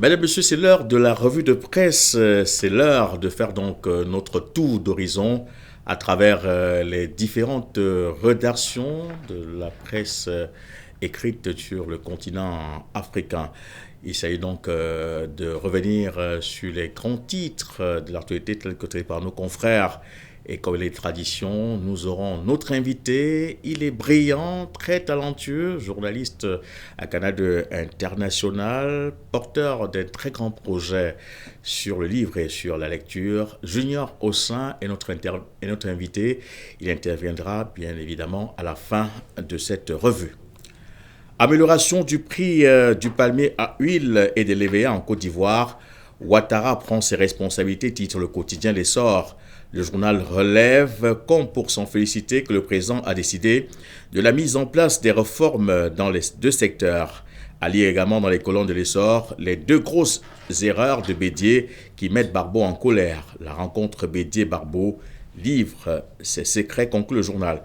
Mesdames, Messieurs, c'est l'heure de la revue de presse. C'est l'heure de faire donc notre tour d'horizon à travers les différentes rédactions de la presse écrite sur le continent africain. Il s'agit donc de revenir sur les grands titres de l'actualité tels que traités par nos confrères. Et comme les traditions, nous aurons notre invité. Il est brillant, très talentueux, journaliste à Canada international, porteur d'un très grand projet sur le livre et sur la lecture. Junior Ossin est notre invité. Il interviendra bien évidemment à la fin de cette revue. Amélioration du prix du palmier à huile et de l'EVA en Côte d'Ivoire. Ouattara prend ses responsabilités, titre le quotidien L'Essor. Le journal relève, comme pour s'en féliciter, que le président a décidé de la mise en place des réformes dans les deux secteurs. À lire également dans les colonnes de L'Essor, les deux grosses erreurs de Bédié qui mettent Barbeau en colère. La rencontre Bédié-Barbeau livre ses secrets, conclut le journal.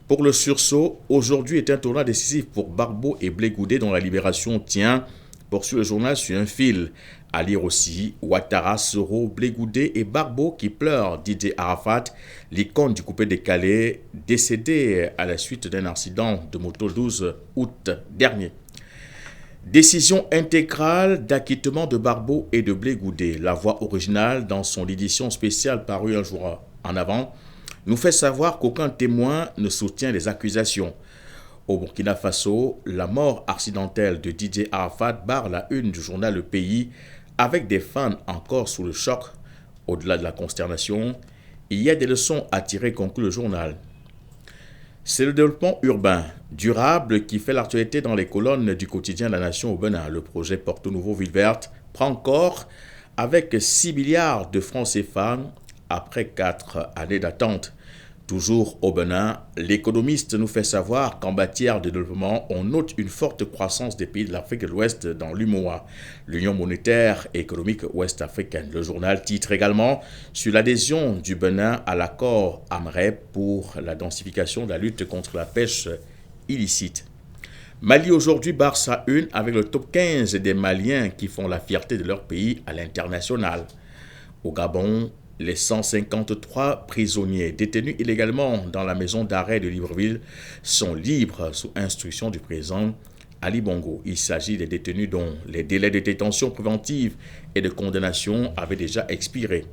Pour le sursaut, aujourd'hui est un tournant décisif pour Barbeau et Blé Goudé dont la libération tient, poursuit le journal sur un fil. À lire aussi Ouattara, Soro, Blé Goudé et Barbeau qui pleurent Didier Arafat, l'icône du coupé décalé, décédé à la suite d'un accident de moto le 12 août dernier. Décision intégrale d'acquittement de Barbeau et de Blé Goudé. La voix originale, dans son édition spéciale parue un jour en avant, nous fait savoir qu'aucun témoin ne soutient les accusations. Au Burkina Faso, la mort accidentelle de Didier Arafat barre la une du journal Le Pays, avec des fans encore sous le choc. Au-delà de la consternation, il y a des leçons à tirer, conclut le journal. C'est le développement urbain durable qui fait l'actualité dans les colonnes du quotidien La Nation au Bénin. Le projet Porto Nouveau Ville Verte prend corps avec 6 milliards de francs CFA après 4 années d'attente. Toujours au Bénin, l'économiste nous fait savoir qu'en matière de développement, on note une forte croissance des pays de l'Afrique de l'Ouest dans l'UMOA, l'Union monétaire et économique ouest-africaine. Le journal titre également sur l'adhésion du Bénin à l'accord AMREP pour la densification de la lutte contre la pêche illicite. Mali aujourd'hui barre sa une avec le top 15 des Maliens qui font la fierté de leur pays à l'international. Au Gabon, les 153 prisonniers détenus illégalement dans la maison d'arrêt de Libreville sont libres sous instruction du président Ali Bongo. Il s'agit des détenus dont les délais de détention préventive et de condamnation avaient déjà expiré.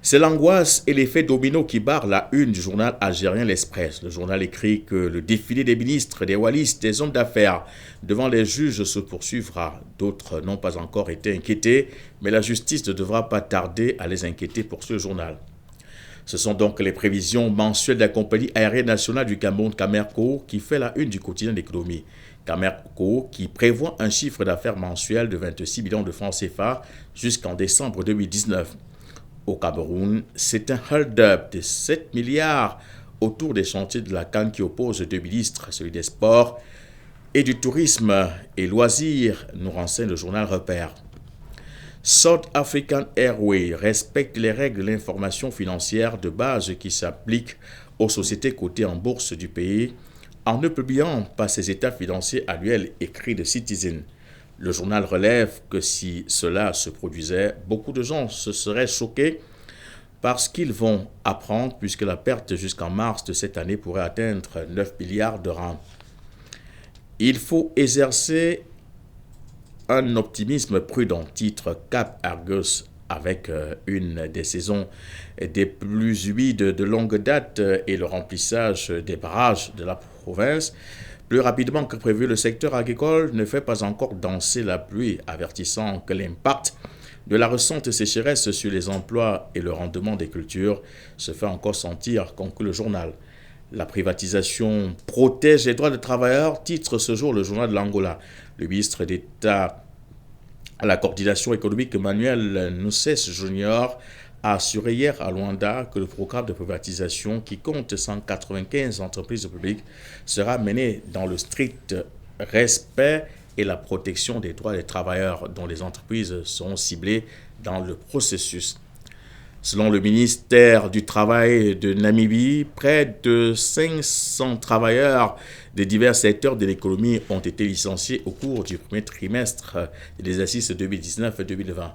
C'est l'angoisse et l'effet domino qui barrent la une du journal algérien L'Express. Le journal écrit que le défilé des ministres, des wallis, des hommes d'affaires devant les juges se poursuivra. D'autres n'ont pas encore été inquiétés, mais la justice ne devra pas tarder à les inquiéter, poursuit le journal. Ce sont donc les prévisions mensuelles de la compagnie aérienne nationale du Cameroun, Camerco, qui fait la une du quotidien d'économie. Camerco qui prévoit un chiffre d'affaires mensuel de 26 millions de francs CFA jusqu'en décembre 2019. Au Cameroun, c'est un hold-up de 7 milliards autour des chantiers de la CAN qui oppose deux ministres, celui des sports et du tourisme et loisirs, nous renseigne le journal Repère. South African Airways respecte les règles de l'information financière de base qui s'appliquent aux sociétés cotées en bourse du pays en ne publiant pas ses états financiers annuels, écrit de Citizen. Le journal relève que si cela se produisait, beaucoup de gens se seraient choqués parce qu'ils vont apprendre puisque la perte jusqu'en mars de cette année pourrait atteindre 9 milliards de rands. Il faut exercer un optimisme prudent, titre Cap Argus, avec une des saisons des plus humides de longue date et le remplissage des barrages de la province. Plus rapidement que prévu, le secteur agricole ne fait pas encore danser la pluie, avertissant que l'impact de la récente sécheresse sur les emplois et le rendement des cultures se fait encore sentir, conclut le journal. La privatisation protège les droits des travailleurs, titre ce jour le journal de l'Angola. Le ministre d'État à la coordination économique Emmanuel Nuces Junior a assuré hier à Luanda que le programme de privatisation qui compte 195 entreprises publiques sera mené dans le strict respect et la protection des droits des travailleurs dont les entreprises seront ciblées dans le processus. Selon le ministère du Travail de Namibie, près de 500 travailleurs des divers secteurs de l'économie ont été licenciés au cours du premier trimestre de l'exercice 2019-2020.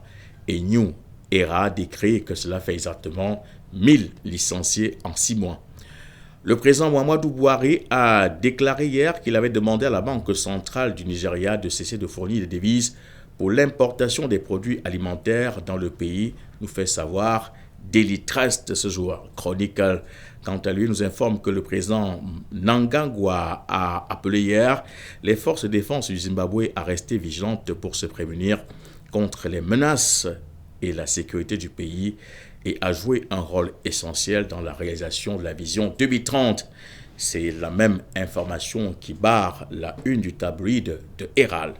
Et New Era décrit que cela fait exactement 1000 licenciés en 6 mois. Le président Muhammadu Buhari a déclaré hier qu'il avait demandé à la Banque centrale du Nigeria de cesser de fournir des devises pour l'importation des produits alimentaires dans le pays, nous fait savoir Daily Trust ce jour. Chronicle, quant à lui, nous informe que le président Mnangagwa a appelé hier les forces de défense du Zimbabwe à rester vigilantes pour se prémunir contre les menaces et la sécurité du pays et à jouer un rôle essentiel dans la réalisation de la vision 2030. C'est la même information qui barre la une du tabloïd de Herald.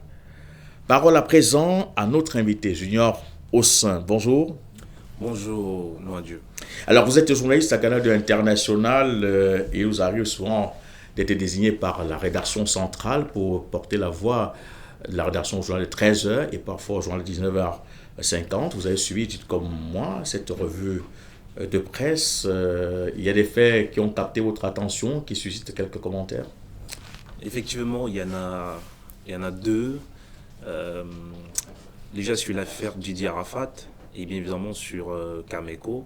Parole à présent à notre invité Junior Ossin. Bonjour. Bonjour, Noadieu. Alors, vous êtes journaliste à Canada International et vous arrivez souvent d'être désigné par la rédaction centrale pour porter la voix de la rédaction au journal de 13h et parfois au journal de 19h50. Vous avez suivi, comme moi, cette revue de presse. Il y a des faits qui ont capté votre attention, qui suscitent quelques commentaires. Effectivement, il y en a deux. Déjà sur l'affaire Didier Arafat et bien évidemment sur Cameco.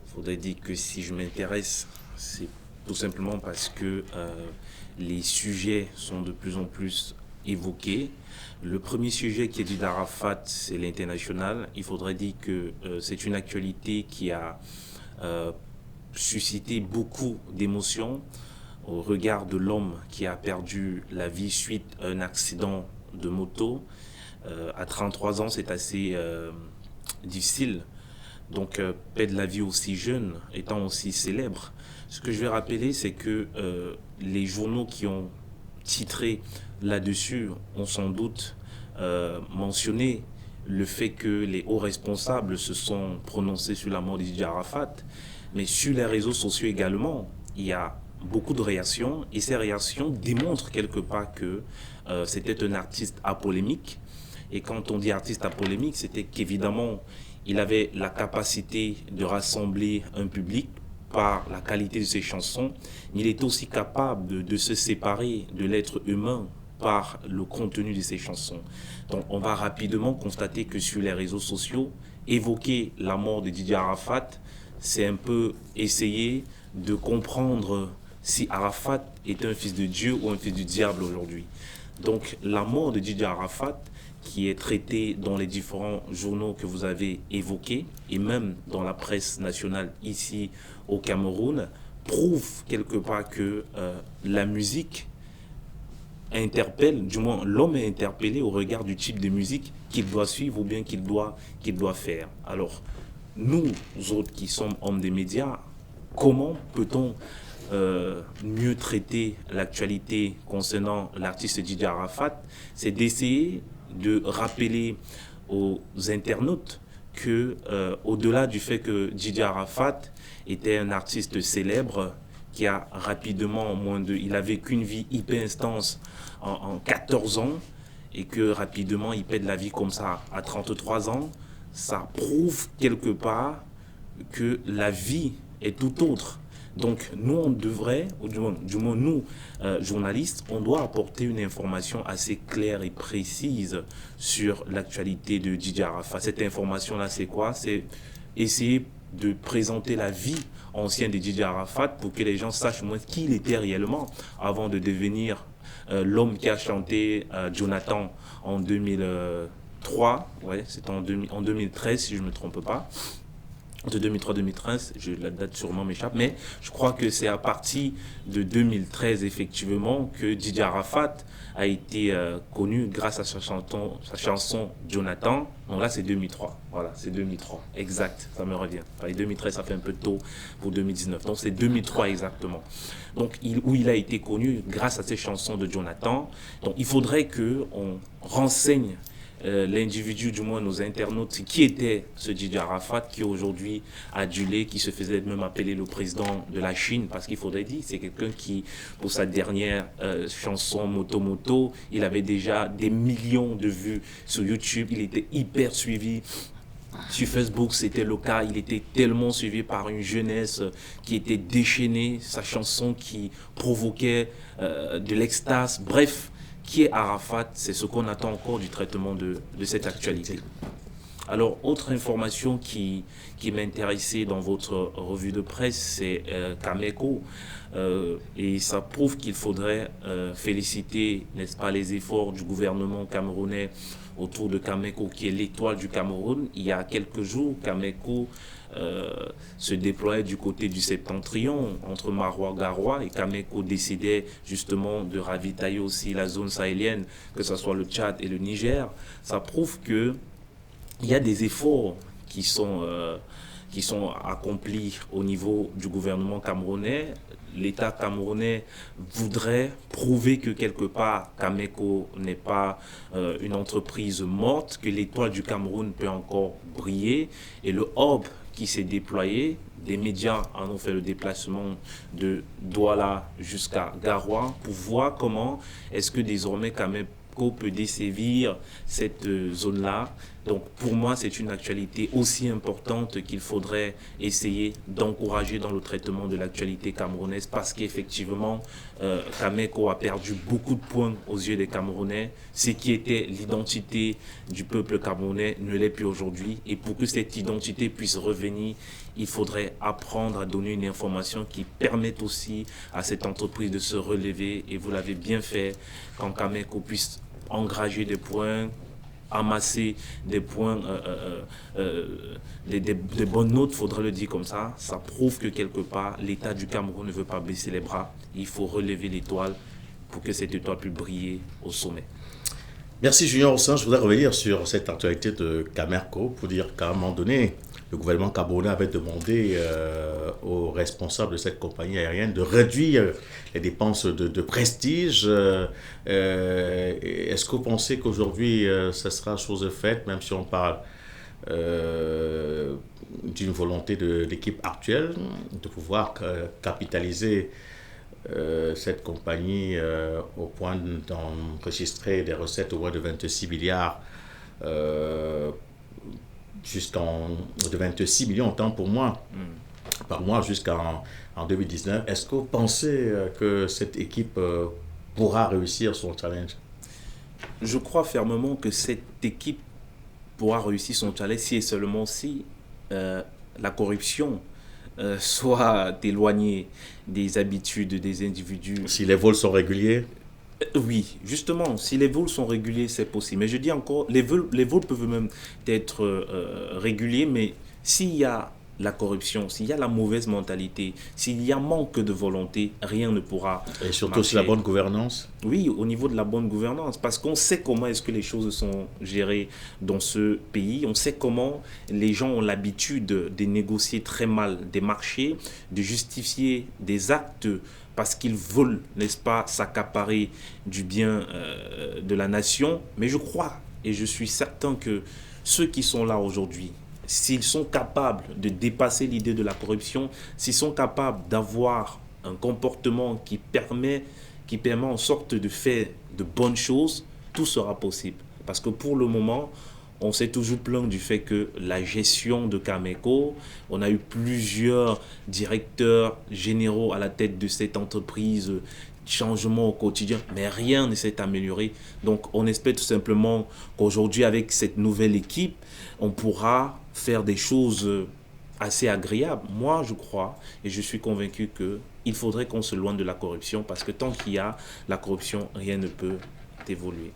Il faudrait dire que si je m'intéresse, c'est tout simplement parce que les sujets sont de plus en plus évoqués. Le premier sujet qui est dit d'Arafat, c'est l'international. Il faudrait dire que c'est une actualité qui a suscité beaucoup d'émotions au regard de l'homme qui a perdu la vie suite à un accident de moto. À 33 ans, c'est assez difficile. Donc, perdre la vie aussi jeune, étant aussi célèbre. Ce que je vais rappeler, c'est que les journaux qui ont titré là-dessus ont sans doute mentionné le fait que les hauts responsables se sont prononcés sur la mort de Didier Arafat. Mais sur les réseaux sociaux également, il y a beaucoup de réactions. Et ces réactions démontrent quelque part que c'était un artiste apolémique. Et quand on dit artiste apolémique, c'était qu'évidemment, il avait la capacité de rassembler un public par la qualité de ses chansons. Il était aussi capable de se séparer de l'être humain par le contenu de ses chansons. Donc on va rapidement constater que sur les réseaux sociaux, évoquer la mort de Didier Arafat, c'est un peu essayer de comprendre si Arafat est un fils de Dieu ou un fils du diable aujourd'hui. Donc la mort de Didier Arafat, qui est traité dans les différents journaux que vous avez évoqués, et même dans la presse nationale ici au Cameroun, prouve quelque part que la musique interpelle, du moins l'homme est interpellé au regard du type de musique qu'il doit suivre ou bien qu'il doit faire. Alors, nous autres qui sommes hommes des médias, comment peut-on mieux traiter l'actualité concernant l'artiste Didier Arafat? C'est d'essayer de rappeler aux internautes que au-delà du fait que Didier Arafat était un artiste célèbre qui a rapidement il a vécu une vie hyper intense en 14 ans et que rapidement il perd la vie comme ça à 33 ans, ça prouve quelque part que la vie est tout autre. Donc nous, on devrait, ou du moins nous, journalistes, on doit apporter une information assez claire et précise sur l'actualité de Didier Arafat. Cette information-là, c'est quoi? C'est essayer de présenter la vie ancienne de Didier Arafat pour que les gens sachent moins qui il était réellement avant de devenir l'homme qui a chanté Jonathan en 2003, c'était en 2013 si je ne me trompe pas. De 2003-2013, la date sûrement m'échappe, mais je crois que c'est à partir de 2013 effectivement que Didier Arafat a été connu grâce à sa chanson Jonathan. Donc là c'est 2003, voilà, c'est 2003, exact, ça me revient. Et 2013 ça fait un peu tôt pour 2019, donc c'est 2003 exactement. Donc où il a été connu grâce à ses chansons de Jonathan. Donc il faudrait qu'on renseigne l'individu, du moins nos internautes, qui était ce Didier Arafat, qui est aujourd'hui adulé, qui se faisait même appeler le président de la Chine, parce qu'il faudrait dire, c'est quelqu'un qui, pour sa dernière chanson Moto Moto, il avait déjà des millions de vues sur YouTube, il était hyper suivi Sur Facebook, c'était le cas. Il était tellement suivi par une jeunesse qui était déchaînée. Sa chanson qui provoquait de l'extase. Bref, qui est Arafat? C'est ce qu'on attend encore du traitement de cette actualité. Alors, autre information qui m'intéressait dans votre revue de presse, c'est Cameco. Et ça prouve qu'il faudrait féliciter, n'est-ce pas, les efforts du gouvernement camerounais autour de Cameco, qui est l'étoile du Cameroun. Il y a quelques jours, Cameco se déployait du côté du septentrion, entre Marois-Garoua, et Cameco décidait justement de ravitailler aussi la zone sahélienne, que ce soit le Tchad et le Niger. Ça prouve que il y a des efforts qui sont accomplis au niveau du gouvernement camerounais. L'État camerounais voudrait prouver que quelque part, Cameco n'est pas une entreprise morte, que l'étoile du Cameroun peut encore briller. Et le hub qui s'est déployé, des médias en ont fait le déplacement de Douala jusqu'à Garoua pour voir comment est-ce que désormais Cameco peut desservir cette zone-là. Donc pour moi, c'est une actualité aussi importante qu'il faudrait essayer d'encourager dans le traitement de l'actualité camerounaise, parce qu'effectivement, Cameco a perdu beaucoup de points aux yeux des Camerounais. Ce qui était l'identité du peuple camerounais ne l'est plus aujourd'hui. Et pour que cette identité puisse revenir, il faudrait apprendre à donner une information qui permette aussi à cette entreprise de se relever. Et vous l'avez bien fait, quand Cameco puisse engranger des points, amasser des points, des bonnes notes, faudrait le dire comme ça. Ça prouve que quelque part, l'État du Cameroun ne veut pas baisser les bras. Il faut relever l'étoile pour que cette étoile puisse briller au sommet. Merci Junior Ossin. Je voudrais revenir sur cette actualité de Cameco pour dire qu'à un moment donné, le gouvernement camerounais avait demandé aux responsables de cette compagnie aérienne de réduire les dépenses de prestige. Est-ce que vous pensez qu'aujourd'hui, ce sera chose faite, même si on parle d'une volonté de l'équipe actuelle de pouvoir capitaliser cette compagnie au point d'enregistrer des recettes au moins de 26 milliards de 26 millions, autant pour moi, par mois jusqu'en 2019. Est-ce que vous pensez que cette équipe pourra réussir son challenge? Je crois fermement que cette équipe pourra réussir son challenge si et seulement si la corruption soit éloignée des habitudes des individus. Si les vols sont réguliers? Oui, justement, si les vols sont réguliers, c'est possible. Mais je dis encore, les vols peuvent même être réguliers, mais s'il y a la corruption, s'il y a la mauvaise mentalité, s'il y a manque de volonté, rien ne pourra Et surtout marcher. sur la bonne gouvernance? Oui, au niveau de la bonne gouvernance, parce qu'on sait comment est-ce que les choses sont gérées dans ce pays, on sait comment les gens ont l'habitude de négocier très mal des marchés, de justifier des actes parce qu'ils veulent, n'est-ce pas, s'accaparer du bien de la nation. Mais je crois et je suis certain que ceux qui sont là aujourd'hui, s'ils sont capables de dépasser l'idée de la corruption, s'ils sont capables d'avoir un comportement qui permet en sorte de faire de bonnes choses, tout sera possible. Parce que pour le moment, on s'est toujours plaint du fait que la gestion de Cameco, on a eu plusieurs directeurs généraux à la tête de cette entreprise, changement au quotidien, mais rien ne s'est amélioré. Donc on espère tout simplement qu'aujourd'hui, avec cette nouvelle équipe, on pourra faire des choses assez agréables. Moi, je crois et je suis convaincu qu'il faudrait qu'on se loigne de la corruption, parce que tant qu'il y a la corruption, rien ne peut évoluer.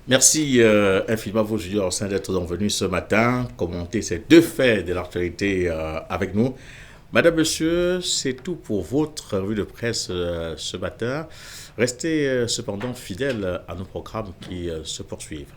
Merci infiniment, vous, Julien Ossin, d'être venu ce matin commenter ces deux faits de l'actualité avec nous. Madame, Monsieur, c'est tout pour votre revue de presse ce matin. Restez cependant fidèles à nos programmes qui se poursuivent.